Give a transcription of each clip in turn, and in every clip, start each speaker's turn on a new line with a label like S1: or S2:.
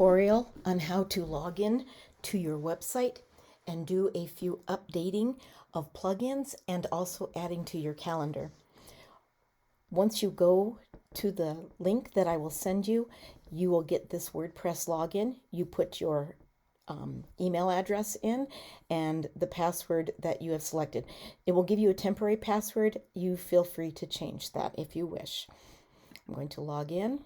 S1: Tutorial on how to log in to your website and do a few updating of plugins and also adding to your calendar. Once you go to the link that I will send you, you will get this WordPress login. You put your email address in and the password that you have selected. It will give you a temporary password. You feel free to change that if you wish. I'm going to log in.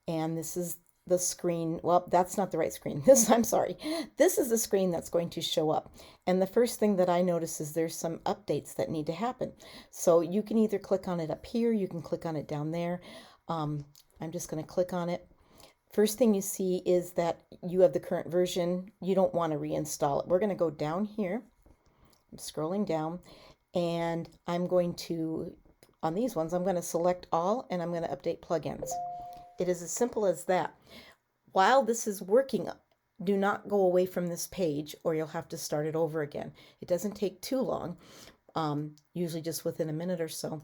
S1: And this is the screen. Well, that's not the right screen. I'm sorry. This is the screen that's going to show up. And the first thing that I notice is there's some updates that need to happen. So you can either click on it up here, you can click on it down there. I'm just going to click on it. First thing you see is that you have the current version. You don't want to reinstall it. We're going to go down here. I'm scrolling down and I'm going to, on these ones, I'm going to select all and I'm going to update plugins. It is as simple as that. While this is working, do not go away from this page or you'll have to start it over again. It doesn't take too long, usually just within a minute or so,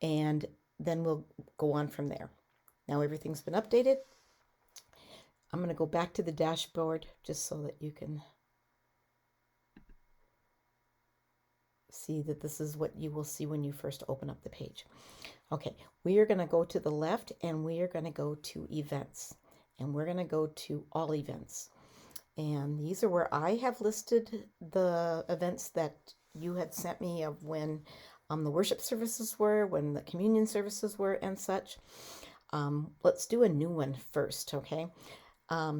S1: and then we'll go on from there. Now everything's been updated. I'm going to go back to the dashboard just so that you can see that this is what you will see when you first open up the page. Okay, we are going to go to the left and we are going to go to events and we're going to go to all events. And these are where I have listed the events that you had sent me of when the worship services were, when the communion services were and such. Let's do a new one first, okay? I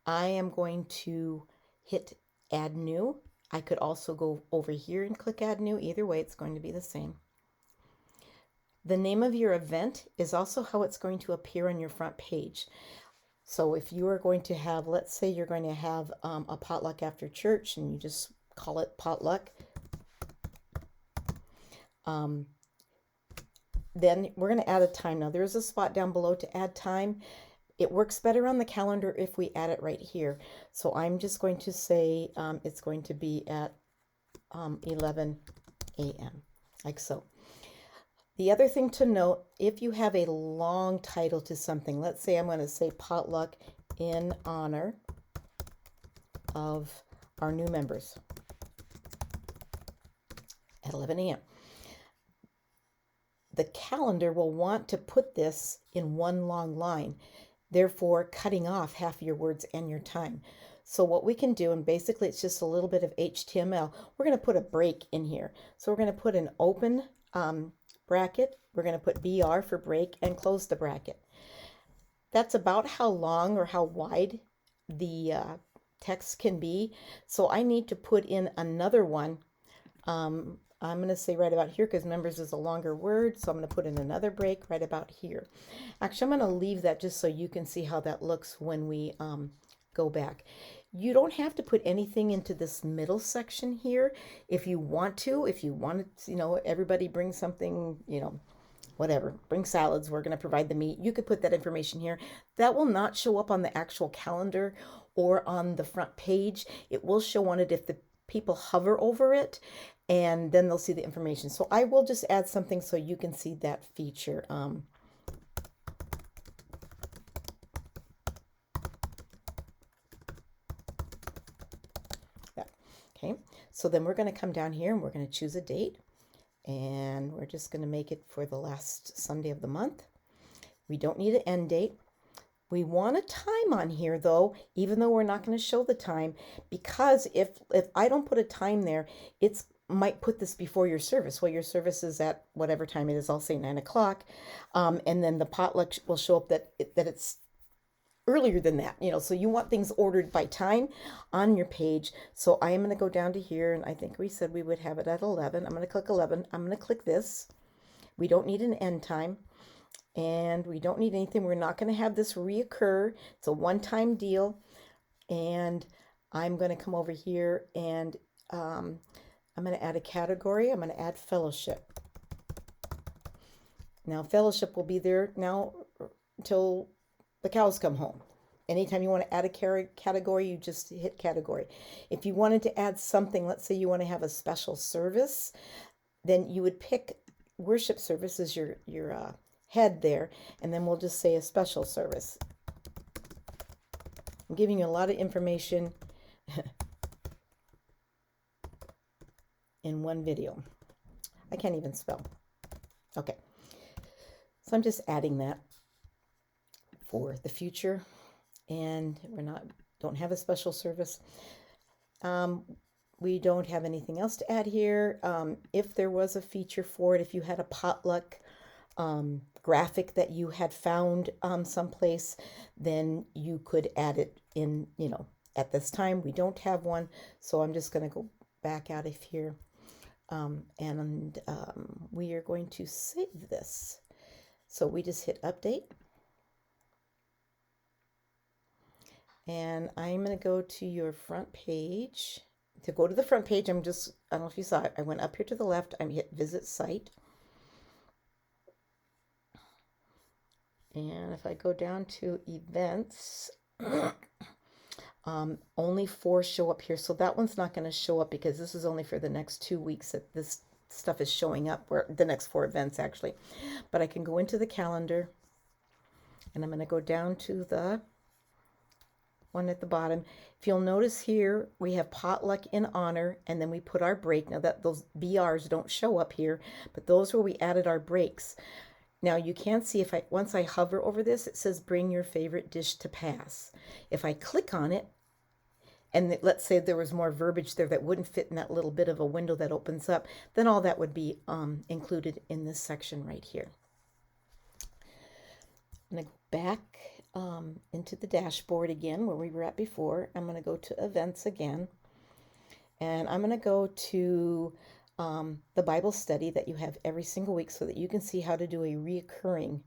S1: am going to hit add new. I could also go over here and click add new. Either way, it's going to be the same. The name of your event is also how it's going to appear on your front page. So if you are going to have, let's say you're going to have a potluck after church and you just call it potluck, then we're going to add a time. Now there's a spot down below to add time. It works better on the calendar if we add it right here. So I'm just going to say it's going to be at 11 a.m. like so. The other thing to note, if you have a long title to something, let's say I'm going to say potluck in honor of our new members at 11 a.m. The calendar will want to put this in one long line, therefore cutting off half your words and your time. So what we can do, and basically it's just a little bit of HTML, we're going to put a break in here. So we're going to put an open bracket, we're going to put BR for break and close the bracket. That's about how long or how wide the text can be. So I need to put in another one. I'm going to say right about here because members is a longer word, so I'm going to put in another break right about here. Actually, I'm going to leave that just so you can see how that looks when we go back. You don't have to put anything into this middle section here if you want to. If you want to, everybody bring something, whatever, bring salads, we're going to provide the meat. You could put that information here. That will not show up on the actual calendar or on the front page. It will show on it if the people hover over it, and then they'll see the information. So I will just add something so you can see that feature. Okay, so then we're going to come down here and we're going to choose a date, and we're just going to make it for the last Sunday of the month. We don't need an end date. We want a time on here though, even though we're not going to show the time, because if I don't put a time there, it's might put this before your service. Well, your service is at whatever time it is, I'll say 9 o'clock, and then the potluck will show up that it's earlier than that, so you want things ordered by time on your page. So I am going to go down to here, and I think we said we would have it at 11. I'm going to click 11. I'm going to click this. We don't need an end time, and we don't need anything. We're not going to have this reoccur. It's a one-time deal, and I'm going to come over here and I'm going to add a category. I'm going to add fellowship. Now fellowship will be there now until the cows come home. Anytime you want to add a category, you just hit category. If you wanted to add something, let's say you want to have a special service, then you would pick worship service as your head there, and then we'll just say a special service. I'm giving you a lot of information in one video. I can't even spell. Okay, so I'm just adding that for the future, and don't have a special service. We don't have anything else to add here. If there was a feature for it, if you had a potluck graphic that you had found someplace, then you could add it in, at this time. We don't have one, so I'm just going to go back out of here. We are going to save this. So we just hit update. And I'm going to go to your front page. To go to the front page, I don't know if you saw it, I went up here to the left, I hit visit site. And if I go down to events, only 4 show up here. So that one's not going to show up because this is only for the next 2 weeks that this stuff is showing up, or the next 4 events actually. But I can go into the calendar, and I'm going to go down to the one at the bottom. If you'll notice here, we have potluck in honor, and then we put our break. Now that those BRs don't show up here, but those where we added our breaks. Now you can see once I hover over this, it says bring your favorite dish to pass. If I click on it, and let's say there was more verbiage there that wouldn't fit in that little bit of a window that opens up, then all that would be included in this section right here. I'm going to go back into the dashboard again where we were at before. I'm going to go to events again, and I'm going to go to the Bible study that you have every single week so that you can see how to do a reoccurring.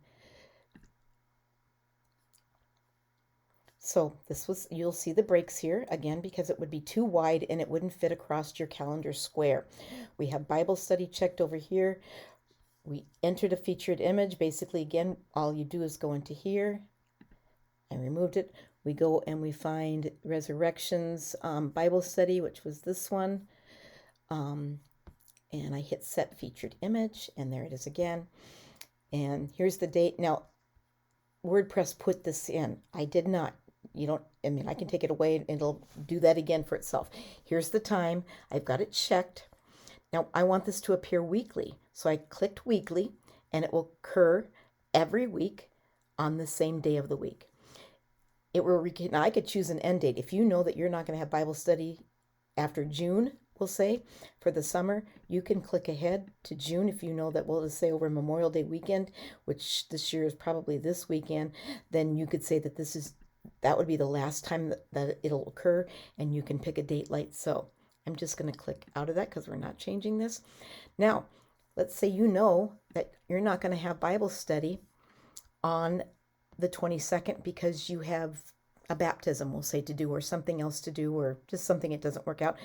S1: So you'll see the breaks here again because it would be too wide and it wouldn't fit across your calendar square. We have Bible study checked over here. We entered a featured image. Basically, again, all you do is go into here. I removed it. We go and we find Resurrections Bible study, which was this one. And I hit set featured image, and there it is again. And here's the date. Now, WordPress put this in. I did not. I can take it away and it'll do that again for itself. Here's the time. I've got it checked. Now, I want this to appear weekly. So I clicked weekly, and it will occur every week on the same day of the week. Now, I could choose an end date. If you know that you're not going to have Bible study after June, we'll say, for the summer, you can click ahead to June. If you know that we'll just say over Memorial Day weekend, which this year is probably this weekend, then you could say that that would be the last time that it'll occur, and you can pick a date like so. I'm just going to click out of that because we're not changing this. Now, let's say you know that you're not going to have Bible study on the 22nd because you have a baptism, we'll say, to do, or something else to do, or just something it doesn't work out.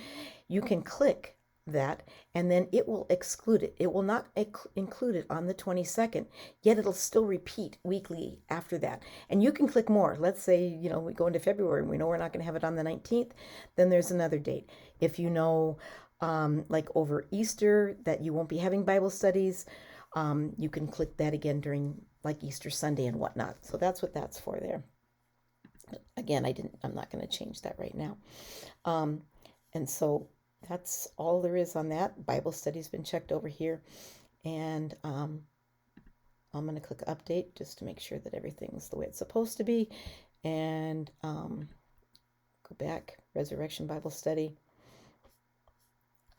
S1: You can click that, and then it will exclude it. It will not include it on the 22nd, yet it'll still repeat weekly after that. And you can click more. Let's say, we go into February and we know we're not going to have it on the 19th, then there's another date. If you know, like over Easter, that you won't be having Bible studies, you can click that again during like Easter Sunday and whatnot. So that's what that's for there. Again, I'm not going to change that right now. And so that's all there is on that. Bible study's been checked over here. And I'm going to click update just to make sure that everything's the way it's supposed to be. And go back, Resurrection Bible Study.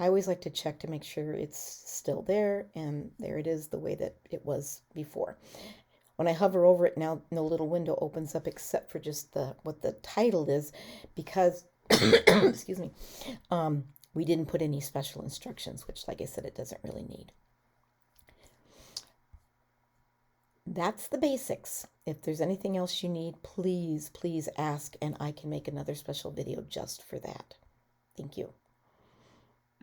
S1: I always like to check to make sure it's still there. And there it is the way that it was before. When I hover over it now, no little window opens up except for just what the title is, because, excuse me, we didn't put any special instructions, which, like I said, it doesn't really need. That's the basics. If there's anything else you need, please, please ask, and I can make another special video just for that. Thank you.